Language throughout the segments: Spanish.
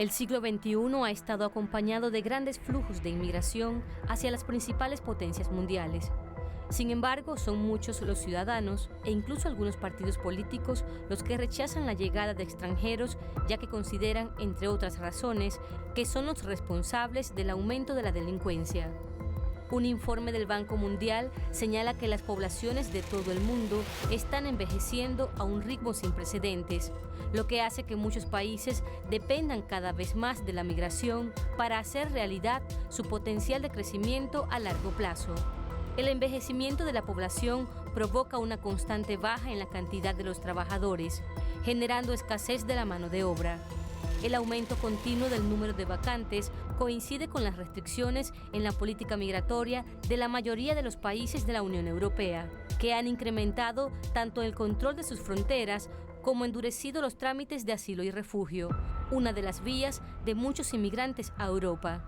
El siglo XXI ha estado acompañado de grandes flujos de inmigración hacia las principales potencias mundiales. Sin embargo, son muchos los ciudadanos e incluso algunos partidos políticos los que rechazan la llegada de extranjeros, ya que consideran, entre otras razones, que son los responsables del aumento de la delincuencia. Un informe del Banco Mundial señala que las poblaciones de todo el mundo están envejeciendo a un ritmo sin precedentes, lo que hace que muchos países dependan cada vez más de la migración para hacer realidad su potencial de crecimiento a largo plazo. El envejecimiento de la población provoca una constante baja en la cantidad de los trabajadores, generando escasez de la mano de obra. El aumento continuo del número de vacantes coincide con las restricciones en la política migratoria de la mayoría de los países de la Unión Europea, que han incrementado tanto el control de sus fronteras como endurecido los trámites de asilo y refugio, una de las vías de muchos inmigrantes a Europa.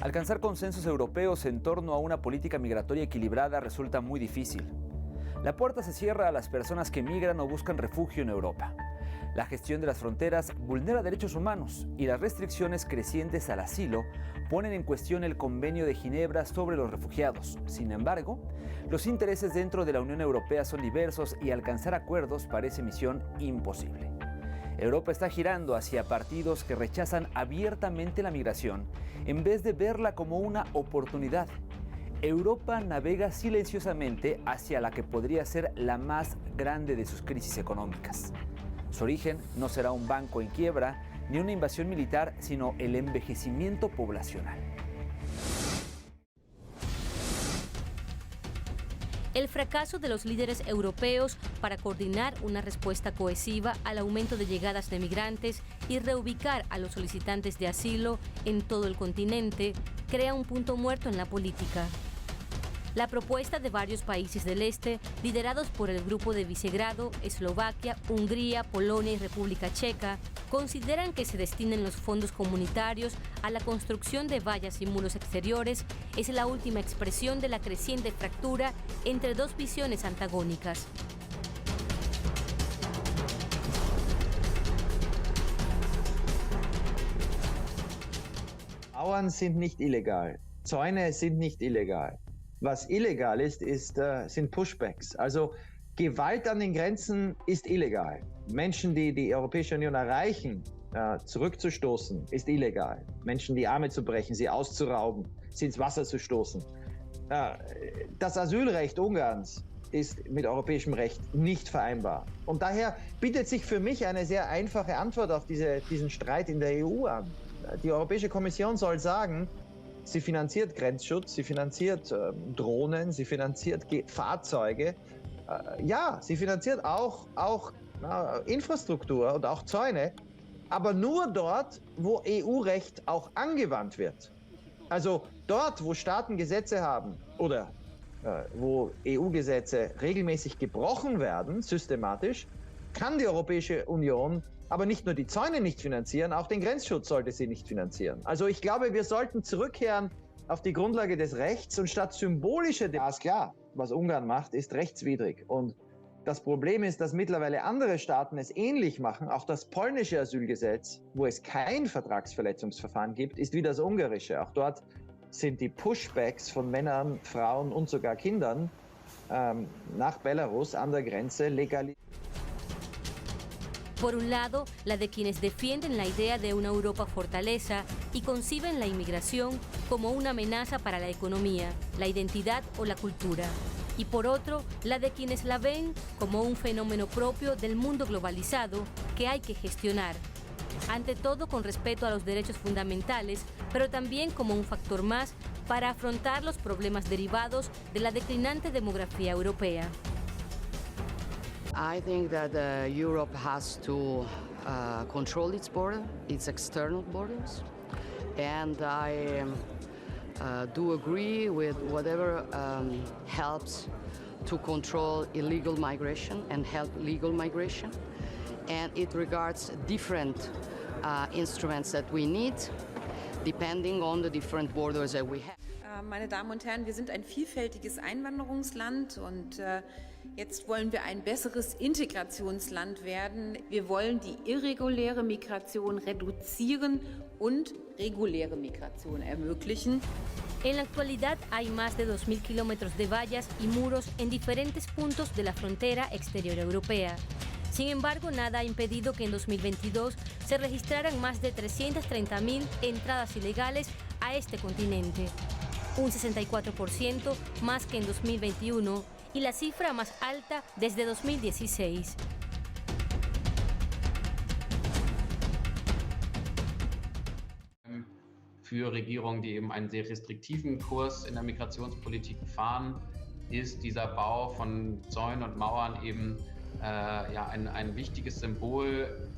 Alcanzar consensos europeos en torno a una política migratoria equilibrada resulta muy difícil. La puerta se cierra a las personas que migran o buscan refugio en Europa. La gestión de las fronteras vulnera derechos humanos y las restricciones crecientes al asilo ponen en cuestión el Convenio de Ginebra sobre los refugiados. Sin embargo, los intereses dentro de la Unión Europea son diversos y alcanzar acuerdos parece misión imposible. Europa está girando hacia partidos que rechazan abiertamente la migración en vez de verla como una oportunidad. Europa navega silenciosamente hacia la que podría ser la más grande de sus crisis económicas. Su origen no será un banco en quiebra ni una invasión militar, sino el envejecimiento poblacional. El fracaso de los líderes europeos para coordinar una respuesta cohesiva al aumento de llegadas de migrantes y reubicar a los solicitantes de asilo en todo el continente crea un punto muerto en la política. La propuesta de varios países del este, liderados por el Grupo de Visegrado, Eslovaquia, Hungría, Polonia y República Checa, consideran que se destinen los fondos comunitarios a la construcción de vallas y muros exteriores es la última expresión de la creciente fractura entre dos visiones antagónicas. Mauern sind nicht illegal, Zäune sind nicht illegal. Was illegal ist, sind Pushbacks. Also Gewalt an den Grenzen ist illegal. Menschen, die die Europäische Union erreichen, zurückzustoßen, ist illegal. Menschen die Arme zu brechen, sie auszurauben, sie ins Wasser zu stoßen. Das Asylrecht Ungarns ist mit europäischem Recht nicht vereinbar. Und daher bietet sich für mich eine sehr einfache Antwort auf diesen Streit in der EU an. Die Europäische Kommission soll sagen, sie finanziert Grenzschutz, sie finanziert Drohnen, sie finanziert Fahrzeuge. Ja, sie finanziert auch Infrastruktur und auch Zäune, aber nur dort, wo EU-Recht auch angewandt wird. Also dort, wo Staaten Gesetze haben oder wo EU-Gesetze regelmäßig gebrochen werden, systematisch, kann die Europäische Union aber nicht nur die Zäune nicht finanzieren, auch den Grenzschutz sollte sie nicht finanzieren. Also ich glaube, wir sollten zurückkehren auf die Grundlage des Rechts und statt symbolische... Ja, ist klar, was Ungarn macht, ist rechtswidrig. Und das Problem ist, dass mittlerweile andere Staaten es ähnlich machen. Auch das polnische Asylgesetz, wo es kein Vertragsverletzungsverfahren gibt, ist wie das ungarische. Auch dort sind die Pushbacks von Männern, Frauen und sogar Kindern nach Belarus an der Grenze legalisiert. Por un lado, la de quienes defienden la idea de una Europa fortaleza y conciben la inmigración como una amenaza para la economía, la identidad o la cultura. Y por otro, la de quienes la ven como un fenómeno propio del mundo globalizado que hay que gestionar. Ante todo con respeto a los derechos fundamentales, pero también como un factor más para afrontar los problemas derivados de la declinante demografía europea. I think that Europe has to control its border, its external borders, and I do agree with whatever helps to control illegal migration and help legal migration. And it regards different instruments that we need, depending on the different borders that we have. meine Damen und Herren, wir sind ein vielfältiges Einwanderungsland und jetzt wollen wir ein besseres Integrationsland werden. Wir wollen die irreguläre Migration reduzieren und reguläre Migration ermöglichen. En la actualidad hay más de 2.000 kilómetros de vallas y muros en diferentes puntos de la frontera exterior europea. Sin embargo, nada ha impedido que en 2022 se registraran más de 330.000 entradas ilegales a este continente, un 64% más que en 2021 y la cifra más alta desde 2016. Für Regierungen, die eben einen sehr restriktiven Kurs in der Migrationspolitik fahren, ist dieser Bau von Zäunen und Mauern eben ein wichtiges Symbol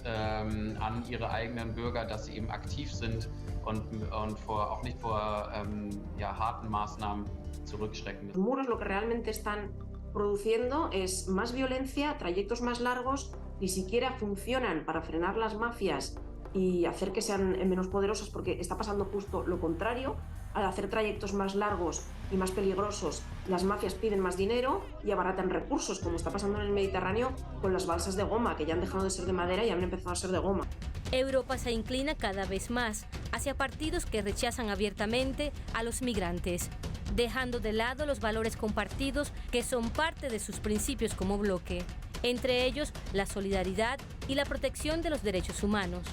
an ihre eigenen Bürger, dass sie eben aktiv sind und auch nicht vor harten Maßnahmen zurückschrecken. Los muros lo que realmente están produciendo es más violencia, trayectos más largos, ni siquiera funcionan para frenar las mafias y hacer que sean menos poderosas, porque está pasando justo lo contrario. Al hacer trayectos más largos y más peligrosos, las mafias piden más dinero y abaratan recursos, como está pasando en el Mediterráneo con las balsas de goma, que ya han dejado de ser de madera y han empezado a ser de goma. Europa se inclina cada vez más hacia partidos que rechazan abiertamente a los migrantes, dejando de lado los valores compartidos que son parte de sus principios como bloque, entre ellos la solidaridad y la protección de los derechos humanos.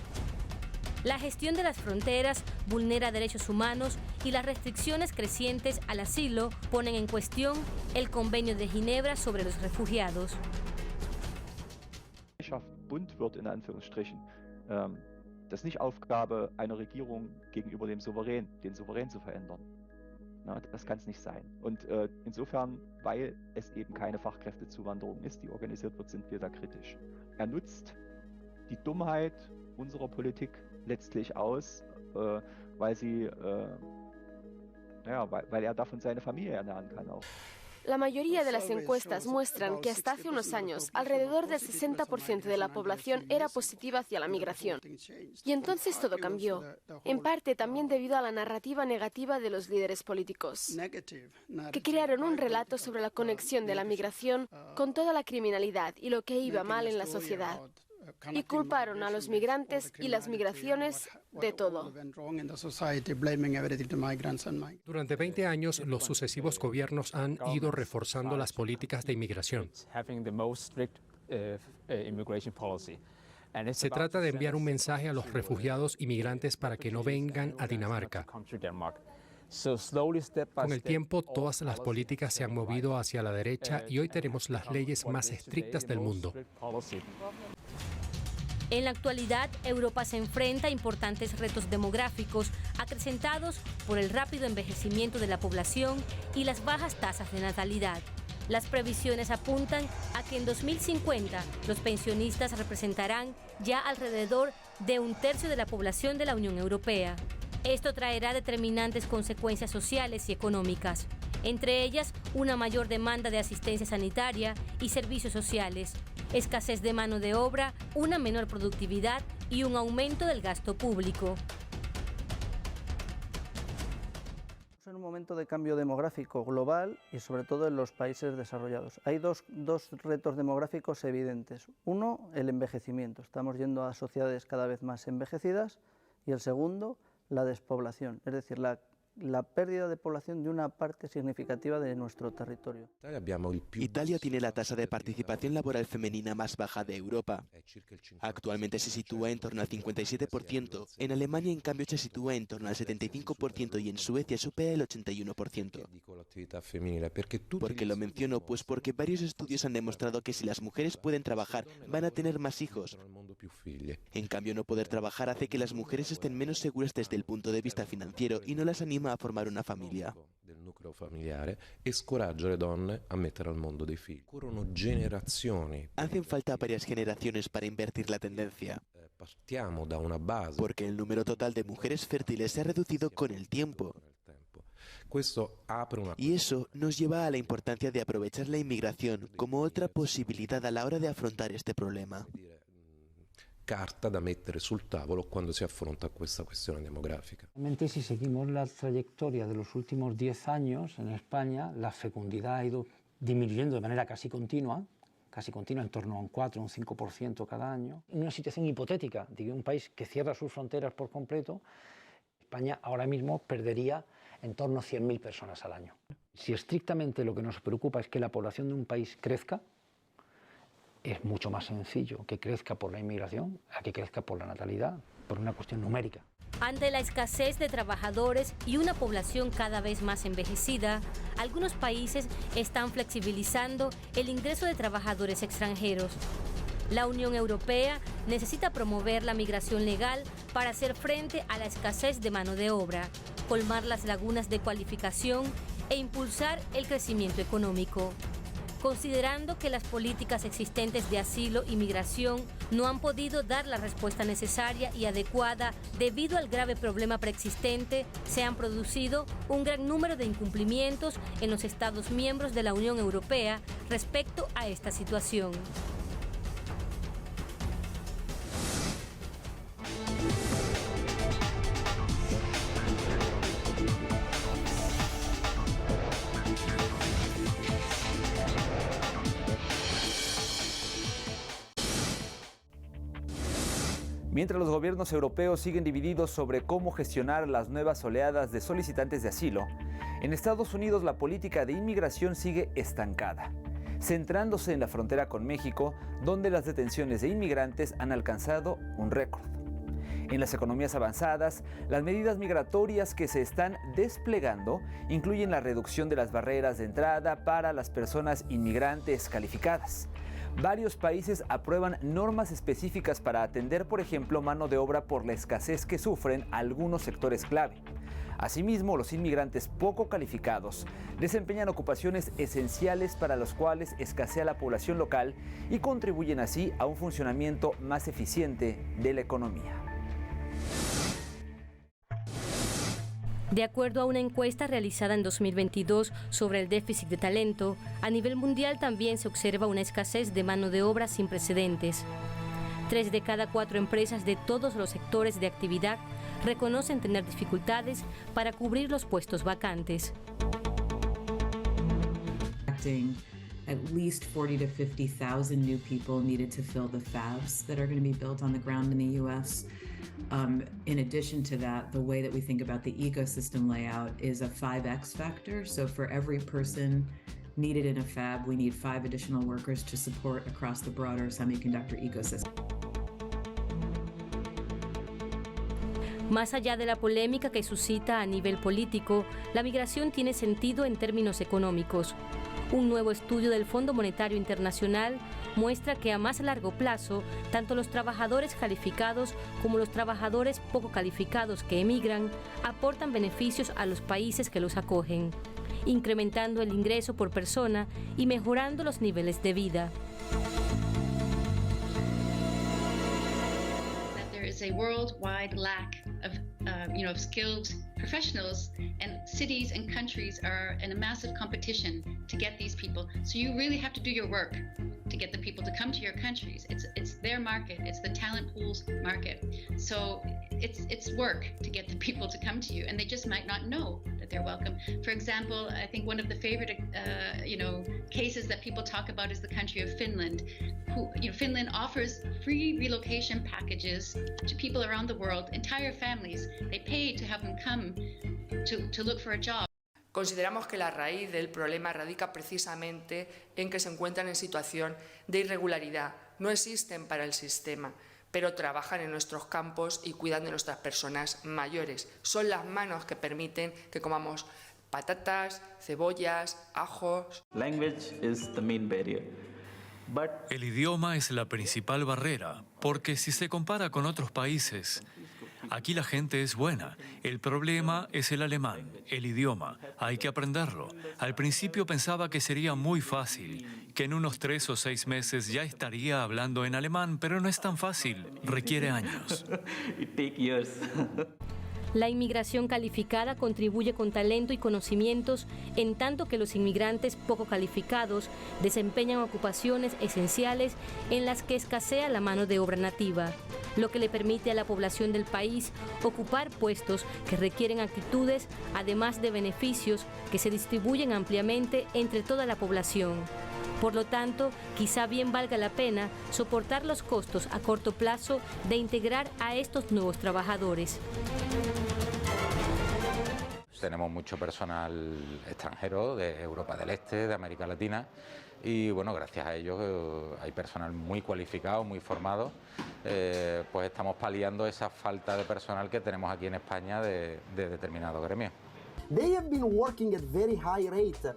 La gestión de las fronteras vulnera derechos humanos y las restricciones crecientes al asilo ponen en cuestión el Convenio de Ginebra sobre los refugiados. Bunt wird, in Anführungsstrichen. Das ist nicht Aufgabe einer Regierung gegenüber dem Souverän, den Souverän zu verändern. Na, das kann es nicht sein. Und insofern, weil es eben keine Fachkräftezuwanderung ist, die organisiert wird, sind wir da kritisch. Er nutzt die Dummheit unserer Politik letztlich aus, weil er davon seine Familie ernähren kann auch. La mayoría de las encuestas muestran que hasta hace unos años alrededor del 60% de la población era positiva hacia la migración. Y entonces todo cambió, en parte también debido a la narrativa negativa de los líderes políticos, que crearon un relato sobre la conexión de la migración con toda la criminalidad y lo que iba mal en la sociedad. Y culparon a los migrantes y las migraciones de todo. Durante 20 años, los sucesivos gobiernos han ido reforzando las políticas de inmigración. Se trata de enviar un mensaje a los refugiados y migrantes para que no vengan a Dinamarca. Con el tiempo, todas las políticas se han movido hacia la derecha y hoy tenemos las leyes más estrictas del mundo. En la actualidad, Europa se enfrenta a importantes retos demográficos acrecentados por el rápido envejecimiento de la población y las bajas tasas de natalidad. Las previsiones apuntan a que en 2050 los pensionistas representarán ya alrededor de un tercio de la población de la Unión Europea. Esto traerá determinantes consecuencias sociales y económicas, entre ellas una mayor demanda de asistencia sanitaria y servicios sociales, escasez de mano de obra, una menor productividad y un aumento del gasto público. En un momento de cambio demográfico global y sobre todo en los países desarrollados. Hay dos retos demográficos evidentes. Uno, el envejecimiento. Estamos yendo a sociedades cada vez más envejecidas. Y el segundo, la despoblación, es decir, la pérdida de población de una parte significativa de nuestro territorio. Italia tiene la tasa de participación laboral femenina más baja de Europa. Actualmente se sitúa en torno al 57%, en Alemania en cambio se sitúa en torno al 75% y en Suecia supera el 81%. ¿Por qué lo menciono? Pues porque varios estudios han demostrado que si las mujeres pueden trabajar, van a tener más hijos. En cambio, no poder trabajar hace que las mujeres estén menos seguras desde el punto de vista financiero y no las anima a formar una familia. Hacen falta varias generaciones para invertir la tendencia, porque el número total de mujeres fértiles se ha reducido con el tiempo. Y eso nos lleva a la importancia de aprovechar la inmigración como otra posibilidad a la hora de afrontar este problema. carta da mettere sul tavolo quando si affronta questa questione demografica. Realmente, si seguimos la trayectoria de los últimos 10 años en España, la fecundidad ha ido disminuyendo de manera casi continua, en torno a un 4 o un 5% cada año. En una situación hipotética de un país que cierra sus fronteras por completo, España ahora mismo perdería en torno a 100.000 personas al año. Si estrictamente lo que nos preocupa es que la población de un país crezca, es mucho más sencillo que crezca por la inmigración a que crezca por la natalidad, por una cuestión numérica. Ante la escasez de trabajadores y una población cada vez más envejecida, algunos países están flexibilizando el ingreso de trabajadores extranjeros. La Unión Europea necesita promover la migración legal para hacer frente a la escasez de mano de obra, colmar las lagunas de cualificación e impulsar el crecimiento económico. Considerando que las políticas existentes de asilo y migración no han podido dar la respuesta necesaria y adecuada debido al grave problema preexistente, se han producido un gran número de incumplimientos en los Estados miembros de la Unión Europea respecto a esta situación. Mientras los gobiernos europeos siguen divididos sobre cómo gestionar las nuevas oleadas de solicitantes de asilo, en Estados Unidos la política de inmigración sigue estancada, centrándose en la frontera con México, donde las detenciones de inmigrantes han alcanzado un récord. En las economías avanzadas, las medidas migratorias que se están desplegando incluyen la reducción de las barreras de entrada para las personas inmigrantes calificadas. Varios países aprueban normas específicas para atender, por ejemplo, mano de obra por la escasez que sufren algunos sectores clave. Asimismo, los inmigrantes poco calificados desempeñan ocupaciones esenciales para las cuales escasea la población local y contribuyen así a un funcionamiento más eficiente de la economía. De acuerdo a una encuesta realizada en 2022 sobre el déficit de talento, a nivel mundial también se observa una escasez de mano de obra sin precedentes. 3 de cada 4 empresas de todos los sectores de actividad reconocen tener dificultades para cubrir los puestos vacantes. At least 40 to 50,000 new people needed to fill the fabs that are going to be built on the ground in the U.S. In addition to that, the way that we think about the ecosystem layout is a 5x factor. So for every person needed in a fab, we need 5 additional workers to support across the broader semiconductor ecosystem. Más allá de la polémica que suscita a nivel político, la migración tiene sentido en términos económicos. Un nuevo estudio del Fondo Monetario Internacional muestra que a más largo plazo, tanto los trabajadores calificados como los trabajadores poco calificados que emigran aportan beneficios a los países que los acogen, incrementando el ingreso por persona y mejorando los niveles de vida. There is a worldwide lack of skilled professionals, and cities and countries are in a massive competition to get these people. So you really have to do your work to get the people to come to your countries. It's their market. It's the talent pool's market. So it's work to get the people to come to you, and they just might not know that they're welcome. For example, I think one of the favorite cases that people talk about is the country of Finland. Finland offers free relocation packages to people around the world, entire families. They pay to have them come to look for a job. Consideramos que la raíz del problema radica precisamente en que se encuentran en situación de irregularidad. No existen para el sistema, pero trabajan en nuestros campos y cuidan de nuestras personas mayores. Son las manos que permiten que comamos patatas, cebollas, ajos. Language is the main barrier. El idioma es la principal barrera, porque si se compara con otros países, aquí la gente es buena. El problema es el alemán, el idioma. Hay que aprenderlo. Al principio pensaba que sería muy fácil, que en unos 3 o 6 meses ya estaría hablando en alemán, pero no es tan fácil. Requiere años. La inmigración calificada contribuye con talento y conocimientos, en tanto que los inmigrantes poco calificados desempeñan ocupaciones esenciales en las que escasea la mano de obra nativa, lo que le permite a la población del país ocupar puestos que requieren actitudes, además de beneficios que se distribuyen ampliamente entre toda la población. Por lo tanto, quizá bien valga la pena soportar los costos a corto plazo de integrar a estos nuevos trabajadores. Tenemos mucho personal extranjero de Europa del Este, de América Latina, y bueno, gracias a ellos hay personal muy cualificado, muy formado, pues estamos paliando esa falta de personal que tenemos aquí en España de determinado gremio. They have been working at very high rate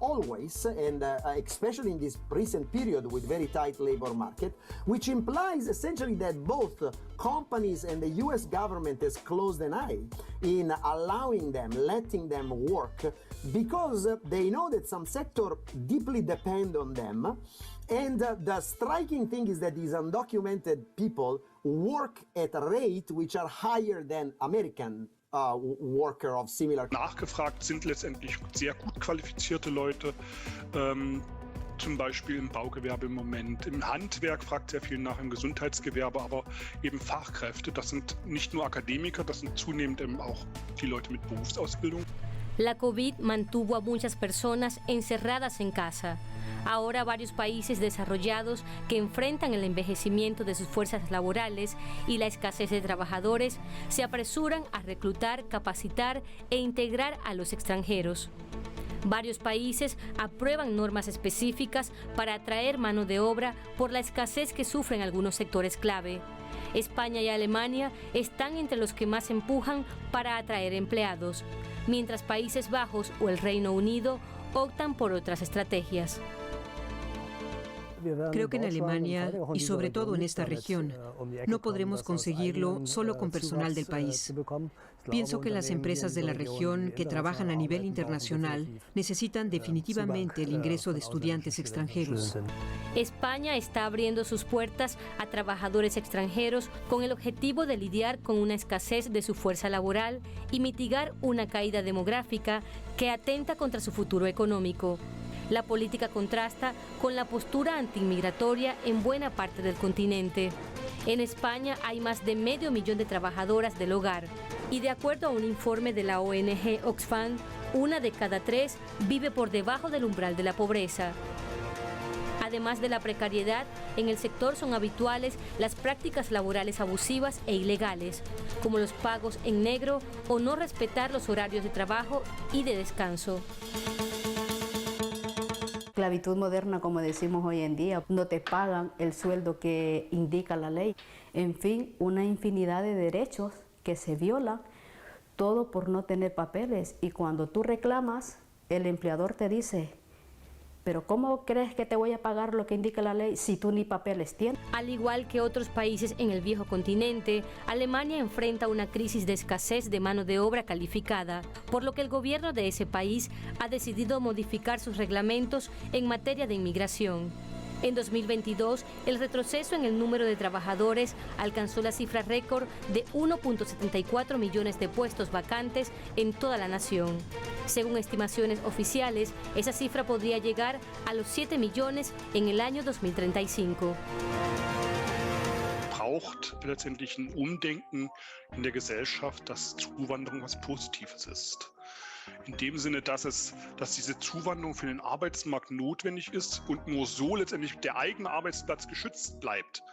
always, and especially in this recent period with very tight labor market, which implies essentially that both companies and the US government has closed an eye in allowing them, letting them work, because they know that some sector deeply depend on them. And the striking thing is that these undocumented people work at a rate which are higher than American worker of similar. Nachgefragt sind letztendlich sehr gut qualifizierte Leute, zum Beispiel im Baugewerbe im Moment. Im Handwerk fragt sehr viel nach, im Gesundheitsgewerbe, aber eben Fachkräfte. Das sind nicht nur Akademiker, das sind zunehmend eben auch die Leute mit Berufsausbildung. La COVID mantuvo a muchas personas encerradas en casa. Ahora varios países desarrollados que enfrentan el envejecimiento de sus fuerzas laborales y la escasez de trabajadores se apresuran a reclutar, capacitar e integrar a los extranjeros. Varios países aprueban normas específicas para atraer mano de obra por la escasez que sufren algunos sectores clave. España y Alemania están entre los que más empujan para atraer empleados, mientras Países Bajos o el Reino Unido optan por otras estrategias. Creo que en Alemania, y sobre todo en esta región, no podremos conseguirlo solo con personal del país. Pienso que las empresas de la región que trabajan a nivel internacional necesitan definitivamente el ingreso de estudiantes extranjeros. España está abriendo sus puertas a trabajadores extranjeros con el objetivo de lidiar con una escasez de su fuerza laboral y mitigar una caída demográfica que atenta contra su futuro económico. La política contrasta con la postura antiinmigratoria en buena parte del continente. En España hay más de 500.000 de trabajadoras del hogar y de acuerdo a un informe de la ONG Oxfam, 1 de cada 3 vive por debajo del umbral de la pobreza. Además de la precariedad, en el sector son habituales las prácticas laborales abusivas e ilegales, como los pagos en negro o no respetar los horarios de trabajo y de descanso. Esclavitud moderna, como decimos hoy en día, no te pagan el sueldo que indica la ley. En fin, una infinidad de derechos que se violan, todo por no tener papeles. Y cuando tú reclamas, el empleador te dice, pero ¿cómo crees que te voy a pagar lo que indica la ley si tú ni papeles tienes? Al igual que otros países en el viejo continente, Alemania enfrenta una crisis de escasez de mano de obra calificada, por lo que el gobierno de ese país ha decidido modificar sus reglamentos en materia de inmigración. En 2022, el retroceso en el número de trabajadores alcanzó la cifra récord de 1.74 millones de puestos vacantes en toda la nación. Según estimaciones oficiales, esa cifra podría llegar a los 7 millones en el año 2035. Braucht letztendlich ein Umdenken in der Gesellschaft, dass Zuwanderung was Positives ist. In dem Sinne, dass diese Zuwanderung für den Arbeitsmarkt notwendig ist und nur so letztendlich der eigene Arbeitsplatz geschützt bleibt.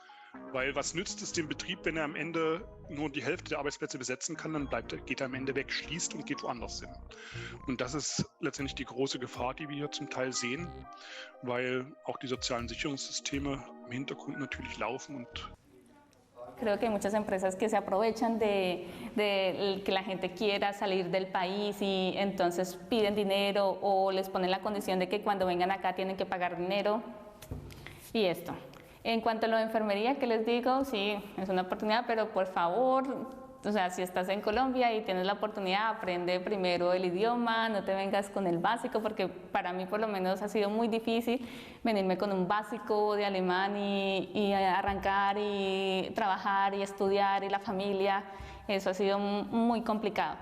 Weil was nützt es dem Betrieb, wenn er am Ende nur die Hälfte der Arbeitsplätze besetzen kann, dann geht er am Ende weg, schließt und geht woanders hin. Und das ist letztendlich die große Gefahr, die wir hier zum Teil sehen, weil auch die sozialen Sicherungssysteme im Hintergrund natürlich laufen und Creo que hay muchas empresas que se aprovechan de que la gente quiera salir del país y entonces piden dinero o les ponen la condición de que cuando vengan acá tienen que pagar dinero y esto. En cuanto a lo de enfermería, ¿qué les digo? Sí, es una oportunidad, pero por favor, o sea, si estás en Colombia y tienes la oportunidad, aprende primero el idioma, no te vengas con el básico, porque para mí por lo menos ha sido muy difícil venirme con un básico de alemán y arrancar y trabajar y estudiar y la familia eso ha sido muy complicado.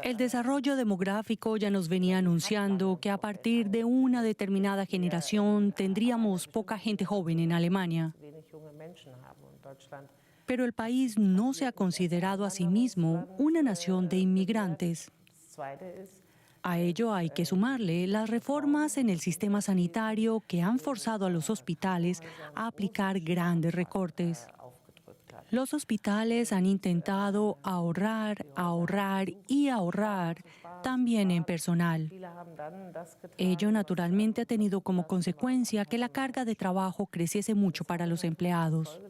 El desarrollo demográfico ya nos venía anunciando que a partir de una determinada generación tendríamos poca gente joven en Alemania. Pero el país no se ha considerado a sí mismo una nación de inmigrantes. A ello hay que sumarle las reformas en el sistema sanitario que han forzado a los hospitales a aplicar grandes recortes. Los hospitales han intentado ahorrar y ahorrar también en personal. Ello naturalmente ha tenido como consecuencia que la carga de trabajo creciese mucho para los empleados.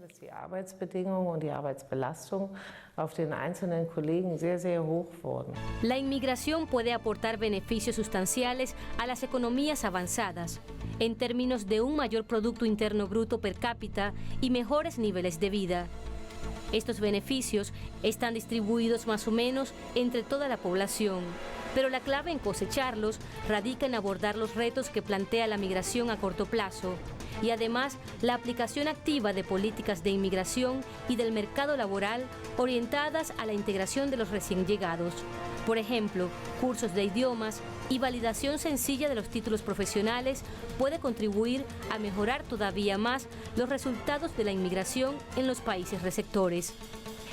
La inmigración puede aportar beneficios sustanciales a las economías avanzadas, en términos de un mayor Producto Interno Bruto per cápita y mejores niveles de vida. Estos beneficios están distribuidos más o menos entre toda la población, pero la clave en cosecharlos radica en abordar los retos que plantea la migración a corto plazo y además la aplicación activa de políticas de inmigración y del mercado laboral orientadas a la integración de los recién llegados. Por ejemplo, cursos de idiomas y validación sencilla de los títulos profesionales puede contribuir a mejorar todavía más los resultados de la inmigración en los países receptores.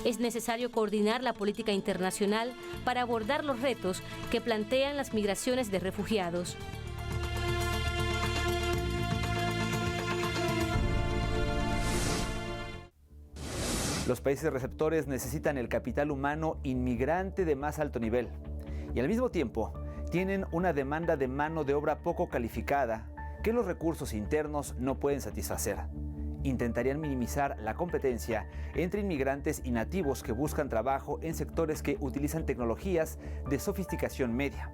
Es necesario coordinar la política internacional para abordar los retos que plantean las migraciones de refugiados. Los países receptores necesitan el capital humano inmigrante de más alto nivel y al mismo tiempo tienen una demanda de mano de obra poco calificada que los recursos internos no pueden satisfacer. Intentarían minimizar la competencia entre inmigrantes y nativos que buscan trabajo en sectores que utilizan tecnologías de sofisticación media.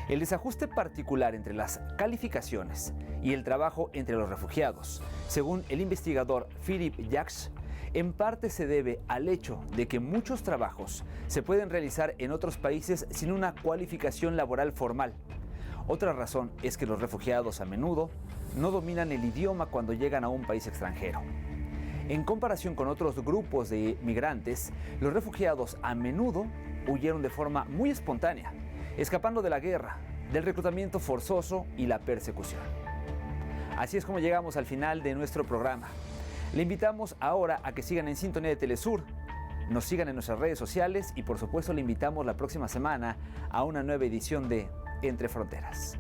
El desajuste particular entre las calificaciones y el trabajo entre los refugiados, según el investigador Philip Jacques, en parte se debe al hecho de que muchos trabajos se pueden realizar en otros países sin una cualificación laboral formal. Otra razón es que los refugiados a menudo no dominan el idioma cuando llegan a un país extranjero. En comparación con otros grupos de migrantes, los refugiados a menudo huyeron de forma muy espontánea, escapando de la guerra, del reclutamiento forzoso y la persecución. Así es como llegamos al final de nuestro programa. Le invitamos ahora a que sigan en sintonía de Telesur, nos sigan en nuestras redes sociales y por supuesto le invitamos la próxima semana a una nueva edición de Entre Fronteras.